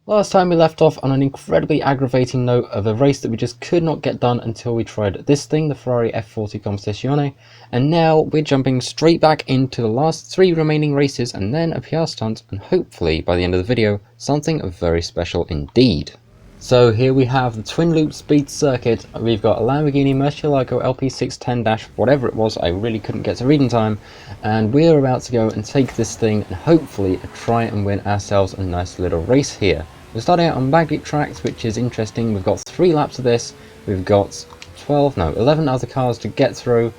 Last time we left off on an incredibly aggravating note of a race that we just could not get done until we tried this thing, the Ferrari F40 Competizione, and now we're jumping straight back into the last 3 remaining races and then a PR stunt, and hopefully by the end of the video, something very special indeed. So here we have the twin loop speed circuit. We've got a Lamborghini Murcielago LP610- whatever it was, I really couldn't get to read in time, and we're about to go and take this thing and hopefully try and win ourselves a nice little race here. We're starting out on magnet tracks, which is interesting. We've got 3 laps of this, we've got 11 other cars to get through,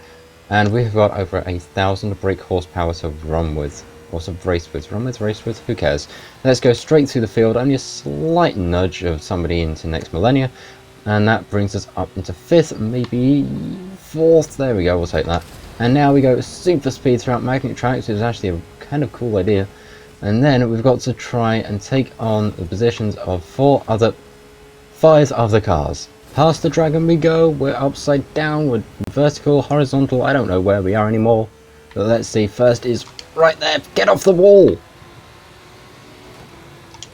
and we've got over 1,000 brake horsepower to run with. Or to race with, race with, who cares? Let's go straight through the field, only a slight nudge of somebody into next millennia, and that brings us up into 5th, maybe 4th, there we go, we'll take that. And now we go super speed throughout magnet tracks, which is actually a kind of cool idea. And then we've got to try and take on the positions of 5 other cars. Past the dragon we go, we're upside down, we're vertical, horizontal, I don't know where we are anymore. But let's see, first is right there, get off the wall!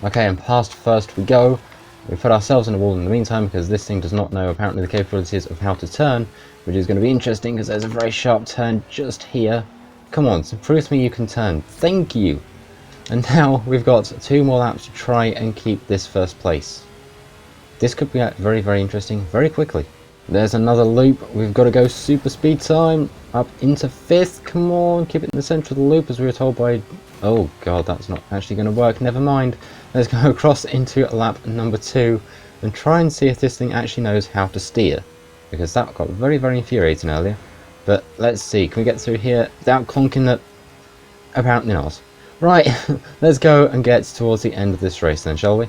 Okay, and past first we go. We put ourselves in the wall in the meantime because this thing does not know apparently the capabilities of how to turn, which is going to be interesting because there's a very sharp turn just here. Come on, so prove to me you can turn. Thank you! And now we've got 2 more laps to try and keep this first place. This could be very, very interesting very quickly. There's another loop. We've got to go super speed time up into 5th. Come on, keep it in the centre of the loop as we were told by... Oh god, that's not actually going to work. Never mind. Let's go across into lap number 2 and try and see if this thing actually knows how to steer, because that got very, very infuriating earlier. But let's see, can we get through here without clonking it? Apparently not. Right, let's go and get towards the end of this race then, shall we?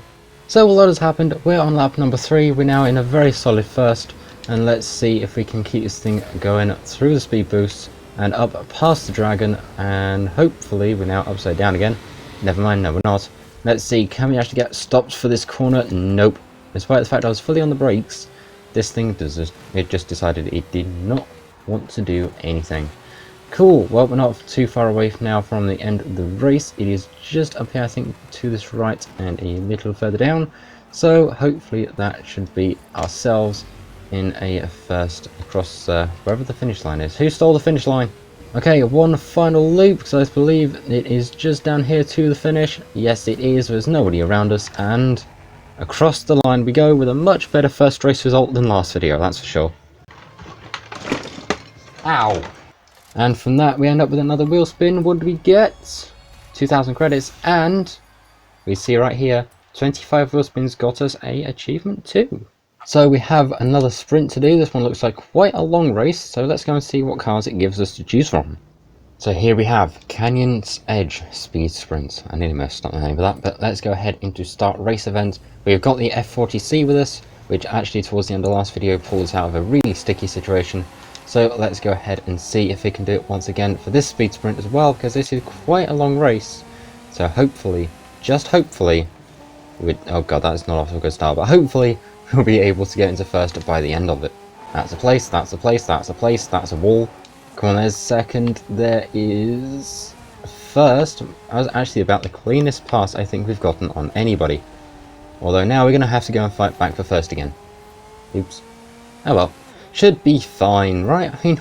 So a lot has happened. We're on lap number 3. We're now in a very solid first, and let's see if we can keep this thing going through the speed boost and up past the dragon, and hopefully we're now upside down again. Never mind, no we're not. Let's see, can we actually get stopped for this corner? Nope. Despite the fact I was fully on the brakes, this thing just decided it did not want to do anything. Cool, well we're not too far away now from the end of the race. It is just up here I think to this right and a little further down, so hopefully that should be ourselves in a first across wherever the finish line is. Who stole the finish line? Okay, one final loop, because I believe it is just down here to the finish. Yes it is, there's nobody around us, and across the line we go with a much better first race result than last video, that's for sure. Ow! And from that we end up with another wheel spin. What do we get? 2,000 credits, and we see right here 25 wheel spins got us a achievement too. So we have another sprint to do. This one looks like quite a long race, so let's go and see what cars it gives us to choose from. So here we have Canyon's Edge Speed Sprint. I nearly messed up the name of that, but let's go ahead into start race event. We've got the F40C with us, which actually towards the end of the last video pulled us out of a really sticky situation. So let's go ahead and see if we can do it once again for this speed sprint as well, because this is quite a long race. So hopefully, just hopefully, oh god, that's not off to a good start, but hopefully we'll be able to get into first by the end of it. That's a place, that's a place, that's a place, that's a wall. Come on, there's second, there is first. I was actually about the cleanest pass I think we've gotten on anybody. Although now we're going to have to go and fight back for first again. Oops. Oh well. Should be fine, right? I mean,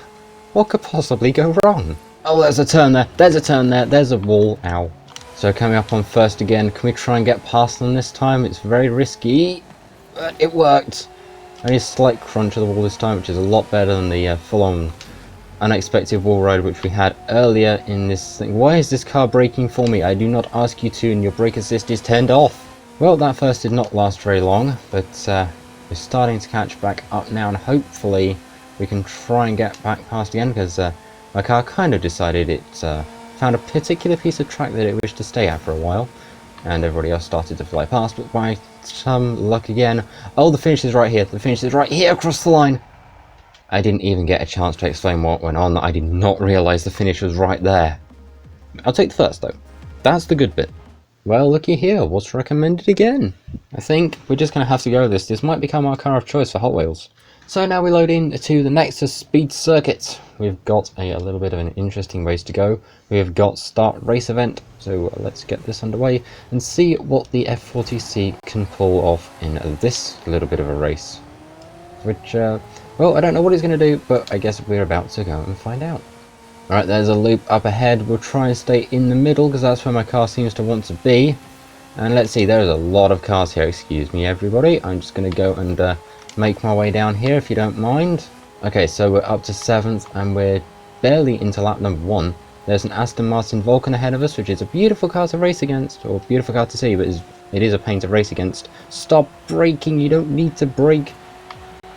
what could possibly go wrong? Oh, there's a turn there, there's a turn there, there's a wall, ow. So coming up on first again, can we try and get past them this time? It's very risky, but it worked. Only a slight crunch of the wall this time, which is a lot better than the full-on unexpected wall ride which we had earlier in this thing. Why is this car braking for me? I do not ask you to, and your brake assist is turned off. Well, that first did not last very long, but we're starting to catch back up now, and hopefully we can try and get back past again, because my car kind of decided it found a particular piece of track that it wished to stay at for a while, and everybody else started to fly past, but by some luck again, oh, the finish is right here, the finish is right here across the line. I didn't even get a chance to explain what went on. I did not realise the finish was right there. I'll take the first though, that's the good bit. Well, looky here, what's recommended again? I think we're just going to have to go with this. This might become our car of choice for Hot Wheels. So now we load in to the Nexus speed circuit. We've got a little bit of an interesting race to go. We've got start race event, so let's get this underway and see what the F40C can pull off in this little bit of a race. Which, well, I don't know what it's going to do, but I guess we're about to go and find out. Alright, there's a loop up ahead. We'll try and stay in the middle because that's where my car seems to want to be. And let's see, there's a lot of cars here, excuse me everybody. I'm just going to go and make my way down here if you don't mind. Okay, so we're up to 7th and we're barely into lap number 1. There's an Aston Martin Vulcan ahead of us, which is a beautiful car to race against, or beautiful car to see, but it is a pain to race against. Stop braking, you don't need to brake.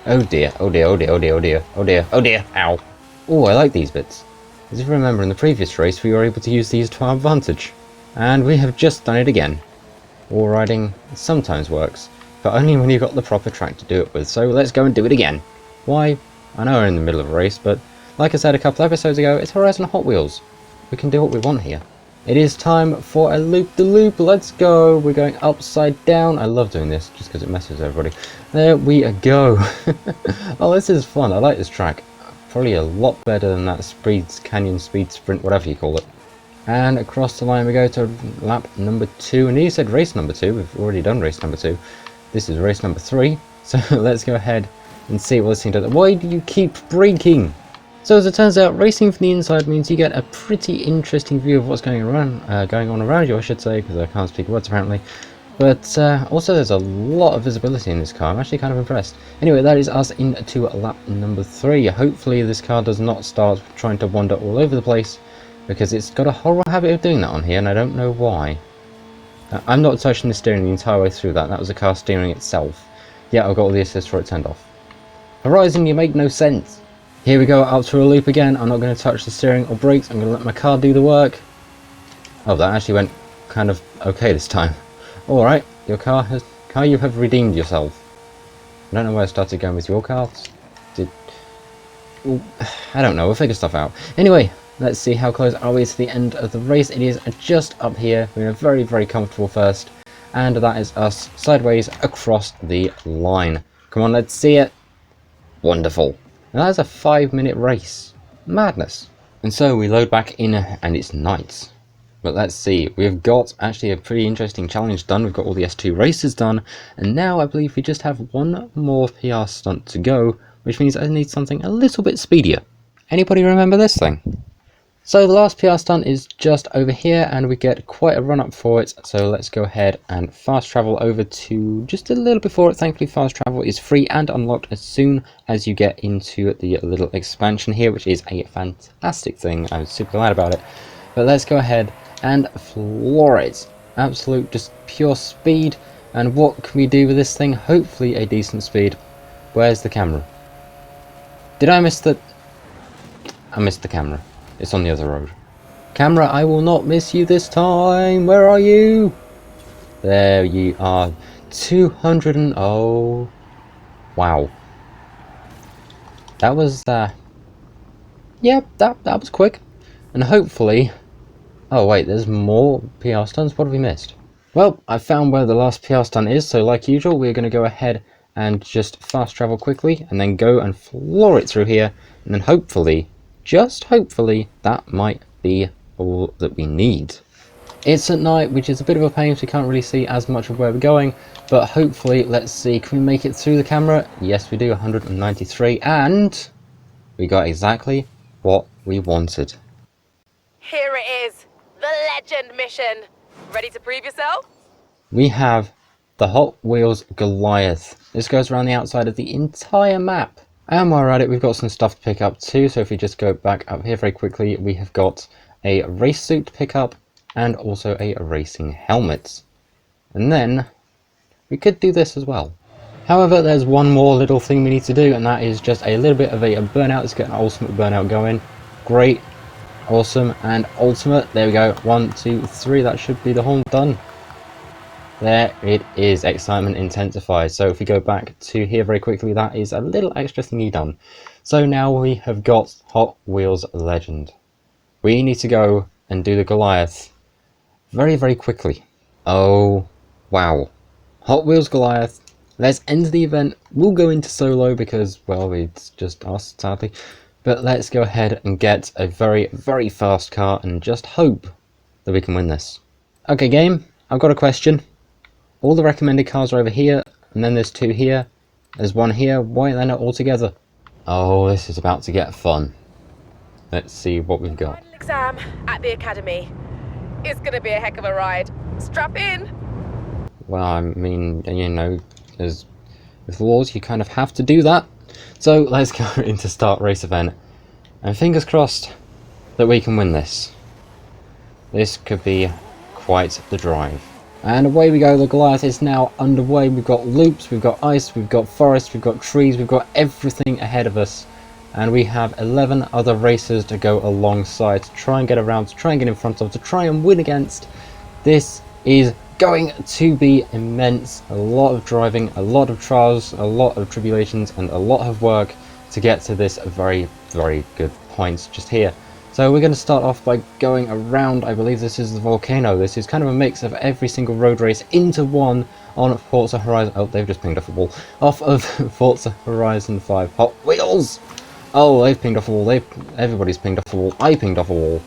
Oh dear, oh dear, oh dear, oh dear, oh dear, oh dear, oh dear, ow. Oh, I like these bits. As if you remember in the previous race we were able to use these to our advantage. And we have just done it again. Wall riding sometimes works, but only when you've got the proper track to do it with, so let's go and do it again. Why? I know we're in the middle of a race, but like I said a couple episodes ago, it's Horizon Hot Wheels. We can do what we want here. It is time for a loop-de-loop, let's go! We're going upside down. I love doing this, just because it messes everybody. There we go! Oh, this is fun, I like this track. Probably a lot better than that Canyon Speed Sprint, whatever you call it. And across the line we go to lap number 2, and he said race number 2, we've already done race number 2. This is race number 3, so let's go ahead and see what this thing does. Why do you keep braking? So as it turns out, racing from the inside means you get a pretty interesting view of what's going on around you, I should say, because I can't speak words apparently. But also there's a lot of visibility in this car. I'm actually kind of impressed. Anyway, that is us into lap number 3. Hopefully this car does not start trying to wander all over the place, because it's got a horrible habit of doing that on here, and I don't know why. I'm not touching the steering the entire way through that. That was the car steering itself. Yeah, I've got all the assist for it turned off. Horizon, you make no sense. Here we go, up to a loop again. I'm not going to touch the steering or brakes. I'm going to let my car do the work. Oh, that actually went kind of okay this time. Alright, you have redeemed yourself. I don't know where I started going with your cars. I don't know, we'll figure stuff out. Anyway, let's see how close are we to the end of the race. It is just up here. We're in a very, very comfortable first. And that is us sideways across the line. Come on, let's see it. Wonderful. And that is a 5-minute race. Madness. And so we load back in and it's night. But let's see, we've got actually a pretty interesting challenge done. We've got all the S2 races done. And now I believe we just have one more PR stunt to go, which means I need something a little bit speedier. Anybody remember this thing? So the last PR stunt is just over here and we get quite a run up for it. So let's go ahead and fast travel over to just a little before it. Thankfully fast travel is free and unlocked as soon as you get into the little expansion here, which is a fantastic thing. I'm super glad about it. But let's go ahead and floor it. Absolute just pure speed. And what can we do with this thing? Hopefully a decent speed. Where's the camera? Did I miss the... I missed the camera. It's on the other road. Camera, I will not miss you this time. Where are you? There you are. 200 and... oh. Wow. That was, yeah, that was quick. And hopefully... oh wait, there's more PR stunts? What have we missed? Well, I found where the last PR stunt is, so like usual, we're going to go ahead and just fast travel quickly, and then go and floor it through here, and then hopefully... just hopefully that might be all that we need. It's at night, which is a bit of a pain, so we can't really see as much of where we're going, but hopefully, let's see, can we make it through the camera? Yes we do, 193, and we got exactly what we wanted. Here it is, the legend mission. Ready to prove yourself? We have the Hot Wheels Goliath. This goes around the outside of the entire map. And while we're at it, we've got some stuff to pick up too. So if we just go back up here very quickly, we have got a race suit to pick up and also a racing helmet. And then we could do this as well. However, there's one more little thing we need to do, and that is just a little bit of a burnout. Let's get an ultimate burnout going. Great, awesome, and ultimate. There we go. 1, 2, 3. That should be the whole done. There it is, excitement intensifies. So if we go back to here very quickly, that is a little extra thingy done. So now we have got Hot Wheels Legend. We need to go and do the Goliath very, very quickly. Oh, wow. Hot Wheels Goliath Let's end the event. We'll go into solo because, well, it's just us, sadly. But let's go ahead and get a very, very fast car and just hope that we can win this. Okay, game, I've got a question. All the recommended cars are over here, and then there's 2 here. There's 1 here. Why are they not all together? Oh, this is about to get fun. Let's see what we've got. Final exam at the academy. It's gonna be a heck of a ride. Strap in. Well, I mean, you know, as with laws, you kind of have to do that. So let's go into start race event, and fingers crossed that we can win this. This could be quite the drive. And away we go, the Goliath is now underway. We've got loops, we've got ice, we've got forest, we've got trees, we've got everything ahead of us. And we have 11 other racers to go alongside, to try and get around, to try and get in front of, to try and win against. This is going to be immense. A lot of driving, a lot of trials, a lot of tribulations, and a lot of work to get to this very, very good point just here. So we're going to start off by going around. I believe this is the volcano. This is kind of a mix of every single road race into one on Forza Horizon. Oh, they've just pinged off a wall. Off of Forza Horizon 5 Hot Wheels. Oh, they've pinged off a wall. Everybody's pinged off a wall. I pinged off a wall.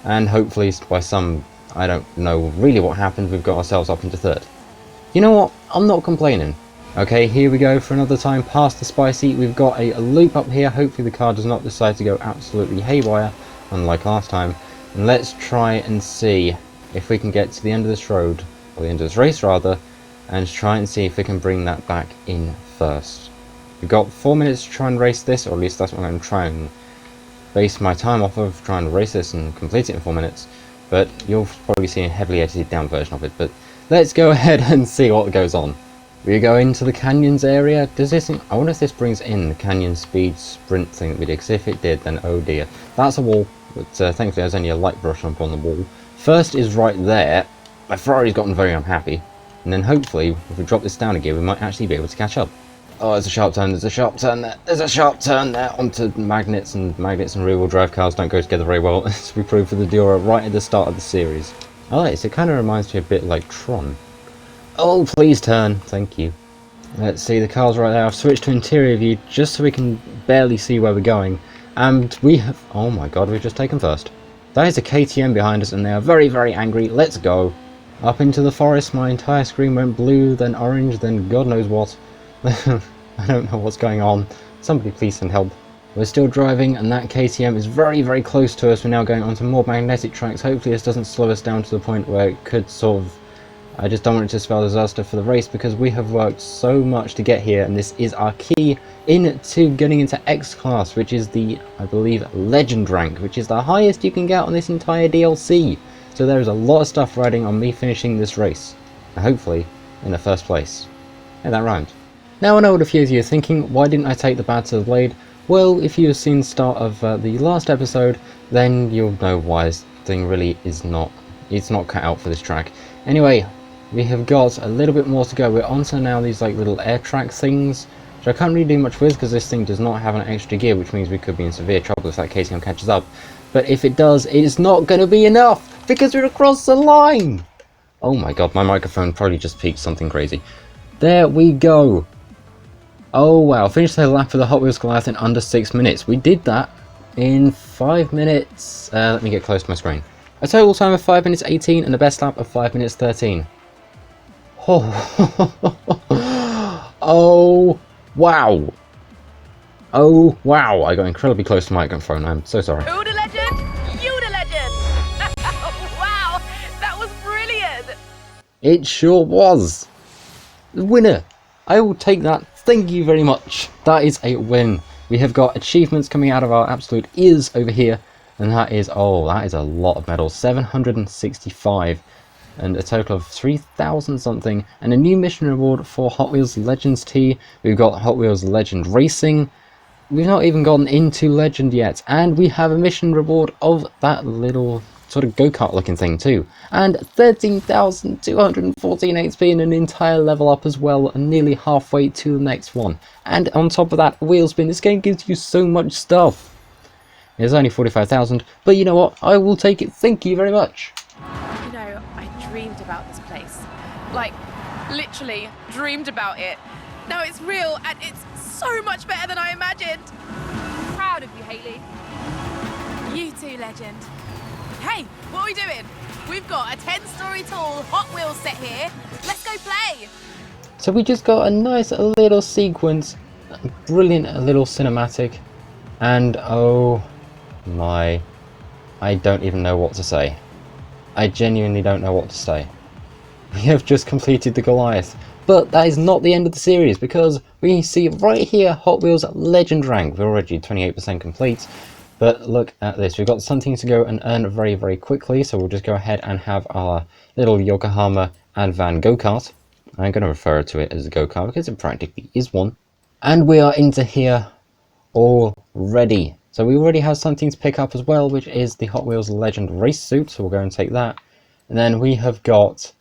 And hopefully by some, I don't know really what happened, we've got ourselves up into 3rd. You know what? I'm not complaining. Okay, here we go for another time past the spicy. We've got a loop up here. Hopefully the car does not decide to go absolutely haywire, unlike last time. And let's try and see if we can get to the end of this road, or the end of this race rather, and try and see if we can bring that back in first. We've got 4 minutes to try and race this, or at least that's what I'm going to try and base my time off of, trying to race this and complete it in 4 minutes. But you'll probably see a heavily edited down version of it. But let's go ahead and see what goes on. We go into the canyons area. Does this? I wonder if this brings in the canyon speed sprint thing that we did. Because if it did, then oh dear. That's a wall. But thankfully there's only a light brush up on the wall. First is right there. My Ferrari's gotten very unhappy. And then hopefully, if we drop this down again, we might actually be able to catch up. Oh, there's a sharp turn, there's a sharp turn there, there's a sharp turn there onto magnets and rear-wheel drive cars don't go together very well, as we proved for the Dura right at the start of the series. I like this, it kind of reminds me a bit like Tron. Oh, please turn, thank you. Let's see, the car's right there. I've switched to interior view just so we can barely see where we're going. And we have, oh my god, we've just taken first. That is a KTM behind us and they are very, very angry. Let's go. Up into the forest, my entire screen went blue, then orange, then god knows what. I don't know what's going on. Somebody please send help. We're still driving and that KTM is very, very close to us. We're now going onto more magnetic tracks. Hopefully this doesn't slow us down to the point where it could sort of... I just don't want it to spell disaster for the race because we have worked so much to get here and this is our key into getting into X class, which is the, I believe, legend rank, which is the highest you can get on this entire DLC. So there is a lot of stuff riding on me finishing this race. And hopefully in the first place. Yeah, that rhymed. Now I know what a few of you are thinking, why didn't I take the bad to the blade? Well, if you have seen the start of the last episode, then you'll know why this thing really is not, it's not cut out for this track. Anyway, we have got a little bit more to go. We're onto now these like little air track things, which I can't really do much with because this thing does not have an extra gear, which means we could be in severe trouble if that KTM catches up. But if it does, it's not going to be enough because we're across the line! Oh my god, my microphone probably just peaked something crazy. There we go! Oh wow, finished the lap of the Hot Wheels Goliath in under 6 minutes. We did that in 5 minutes. Let me get close to my screen. A total time of 5 minutes 18 and the best lap of 5 minutes 13. Oh, oh wow. Oh wow, I got incredibly close to my microphone. I'm so sorry. Who the legend? You the legend! Wow, that was brilliant! It sure was. The winner. I will take that. Thank you very much. That is a win. We have got achievements coming out of our absolute ears over here. And that is, oh, that is a lot of medals. 765. And a total of 3,000 something. And a new mission reward for Hot Wheels Legends T. We've got Hot Wheels Legend Racing. We've not even gotten into Legend yet. And we have a mission reward of that little sort of go-kart looking thing too. And 13,214 XP and an entire level up as well, and nearly halfway to the next one. And on top of that, wheel spin. This game gives you so much stuff. It's only 45,000, but you know what? I will take it. Thank you very much. You know, I dreamed about this place. Like, literally dreamed about it. Now it's real, and it's so much better than I imagined. Proud of you, Hayley. You too, legend. Hey, what are we doing? We've got a 10-story tall Hot Wheels set here. Let's go play. So we just got a nice little sequence, a brilliant little cinematic, and oh my, I don't even know what to say. I genuinely don't know what to say. We have just completed the Goliath, but that is not the end of the series, because we see right here Hot Wheels Legend rank. We're already 28% complete, but look at this. We've got something to go and earn very, very quickly, so we'll just go ahead and have our little Yokohama and van go-kart. I'm going to refer to it as a go-kart because it practically is one. And we are into here already. So we already have something to pick up as well, which is the Hot Wheels Legend race suit. So we'll go and take that. And then we have got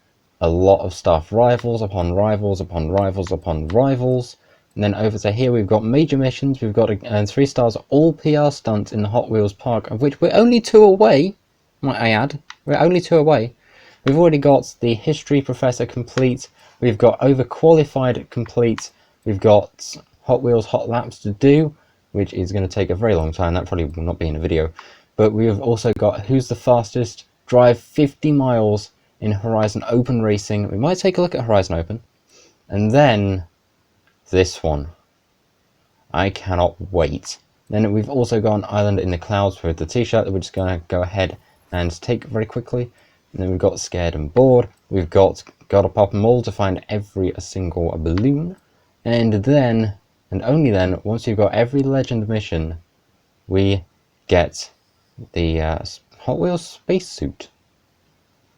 a lot of stuff. Rivals upon rivals upon rivals upon rivals. And then over to here we've got major missions. We've got 3 stars all PR stunts in the Hot Wheels Park, of which we're only 2 away, might I add. We're only 2 away. We've already got the History Professor complete. We've got Overqualified complete. We've got Hot Wheels Hot Laps to do, which is going to take a very long time. That probably will not be in a video. But we've also got Who's the Fastest? Drive 50 miles in Horizon Open Racing. We might take a look at Horizon Open. And then this one. I cannot wait. Then we've also got an Island in the Clouds with the t-shirt that we're just going to go ahead and take very quickly. And then we've got Scared and Bored. We've got Gotta Pop 'em all to find every single balloon. And then, and only then, once you've got every Legend mission, we get the Hot Wheels spacesuit.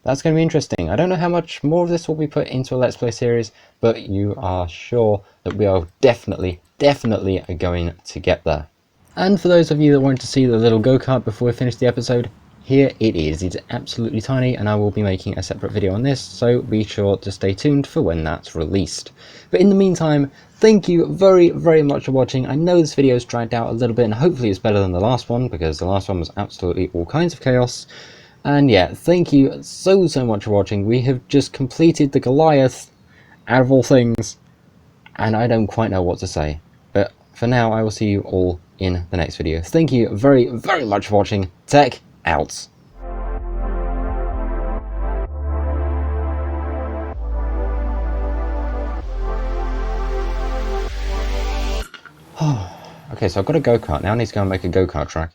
That's going to be interesting. I don't know how much more of this will be put into a Let's Play series, but you are sure that we are definitely going to get there. And for those of you that want to see the little go-kart before we finish the episode, here it is. It's absolutely tiny, and I will be making a separate video on this, so be sure to stay tuned for when that's released. But in the meantime, thank you very, very much for watching. I know this video has dragged out a little bit, and hopefully it's better than the last one, because the last one was absolutely all kinds of chaos. And yeah, thank you so much for watching. We have just completed the Goliath, out of all things, and I don't quite know what to say. But for now, I will see you all in the next video. Thank you very, very much for watching. Tech out. Okay, so I've got a go-kart. Now I need to go and make a go-kart track.